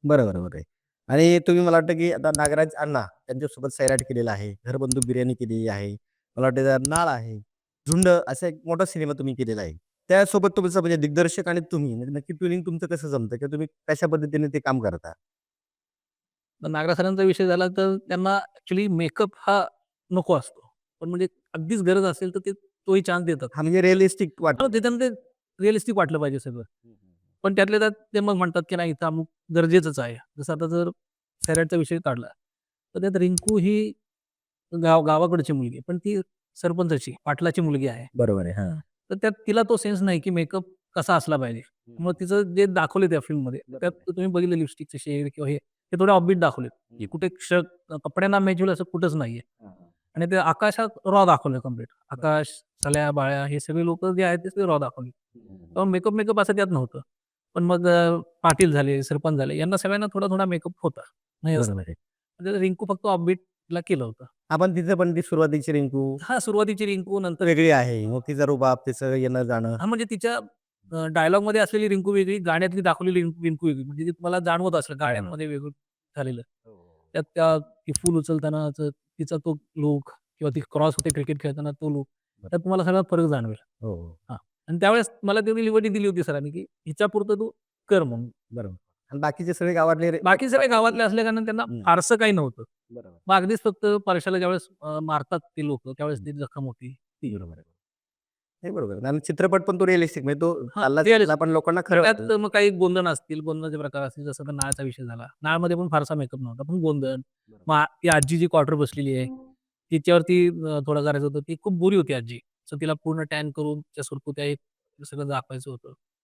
बरोबर, बरोबर आहे. आणि तुम्ही मला वाटतं, की आता नागराज अण्णा त्यांच्यासोबत सैराट केलेला आहे. घरबंधू बिर्याणी केलेली आहे. मला वाटतं नाळ आहे. झुंड असा एक मोठा सिनेमा तुम्ही केलेला आहे. त्यासोबत तुमचं म्हणजे दिग्दर्शक आणि तुम्ही म्हणजे नक्की ट्युनिंग तुमचं कसं जमतं किंवा तुम्ही कशा पद्धतीने ते काम करता? तर नागरा सरांचा विषय झाला तर त्यांना ॲक्चुअली मेकअप हा नको असतो. पण म्हणजे अगदीच गरज असेल तर ते तोही चान्स देतात. हां, म्हणजे रिअलिस्टिक हां, वाटतं. ते त्यांना ते रिअलिस्टिक वाटलं पाहिजे सगळं. हं, हं, हं. पण त्यातल्या त्यात ते मग म्हणतात, की नाही इथं अमुक गरजेचंच आहे. जसं आता जर सैराटचा विषय काढला, तर त्यात रिंकू ही गावाकडची मुलगी आहे. पण ती सरपंचाची, पाटलाची मुलगी आहे. बरोबर आहे. हां. तर त्यात तिला तो सेन्स नाही, की मेकअप कसा असला पाहिजे. हं, मग हं. तिचं जे दाखवले त्या फिल्ममध्ये, त्यात बरोबर आहे. तुम्ही बघितलं लिपस्टिकचे शेड किंवा हे थोडे ऑफबीट दाखवलेत, हं, की हं. कुठे कपड्यांना मॅच होईल असं कुठंच नाहीये. हां, हां. आणि ते आकाशात रॉ दाखवलं कंप्लीट. बरोबर. आकाश, सल्या, बाळ्या हे सगळे लोकं जे आहेत ते सगळे रॉ दाखवले. हं, हं, हं. तेव्हा मेकअप असं त्यात नव्हतं. पण मग पाटील झाले, सरपंच झाले, यांना सगळ्यांना थोडा-थोडा मेकअप होता. नाही असं बरोबर नाही. आहे. म्हणजे रिंकू फक्त ऑफबीटला केलं होतं. आपण तिचं पण ती सुरुवातीची रिंकू हां, सुरुवातीची रिंकू नंतर वेगळी आहे. मग तिचा रुबाब, तिचं येणं-जाणं. हां, म्हणजे तिच्या डायलॉगमध्ये असलेली रिंकू वेगळी, गाण्यातली दाखवलेली रिंकू वेगळी. म्हणजे ती तुम्हाला जाणवत असेल जाणवतं. गाण्यांमध्ये वेगळं झालेलं. हो, हो, हो. त्यात त्या ती फूल उचलतानाचं तिचा तो लूक किंवा ती क्रॉस होते क्रिकेट खेळताना तो लूक, बरं. त्यात तुम्हाला सगळा फरक जाणवेल. हो, हो. हां. आणि त्यावेळेस मला तेवढी लिबर्टी दिली होती सरांनी, की हिच्यापुरतं तू कर म्हणून. बरोबर. आणि बाकीचे सगळे गावातले बाकी सगळे गावातले असल्याकारणाने त्यांना हं. फारसं काही नव्हतं. बरोबर. मग अगदीच फक्त परशाला ज्यावेळेस मारतात ते लोकं, त्यावेळेस हं. ती जखम होती ती. बरोबर आहे. नाही बरोबर आहे. आणि चित्रपट पण तो रिअलिस्टिक म्हणजे तो हां, चालला चालला रिअलिस्टिक. पण लोकांना तर खरं वाटेल. त्यात मग काही गोंधन असतील, गोंधनाचे प्रकार असतील, जसं आता नाळचा विषय झाला. नाळमध्ये पण फारसा मेकअप नव्हता, पण गोंधन. बरोबर. मग ती आजी जी क्वार्टर बसलेली आहे, तिच्यावरती थोडं करायचं होतं. ती खूप गोरी होती आजी. सो तिला पूर्ण टॅन करून त्या सुरकुत्या हे सगळं दाखवायचं होतं.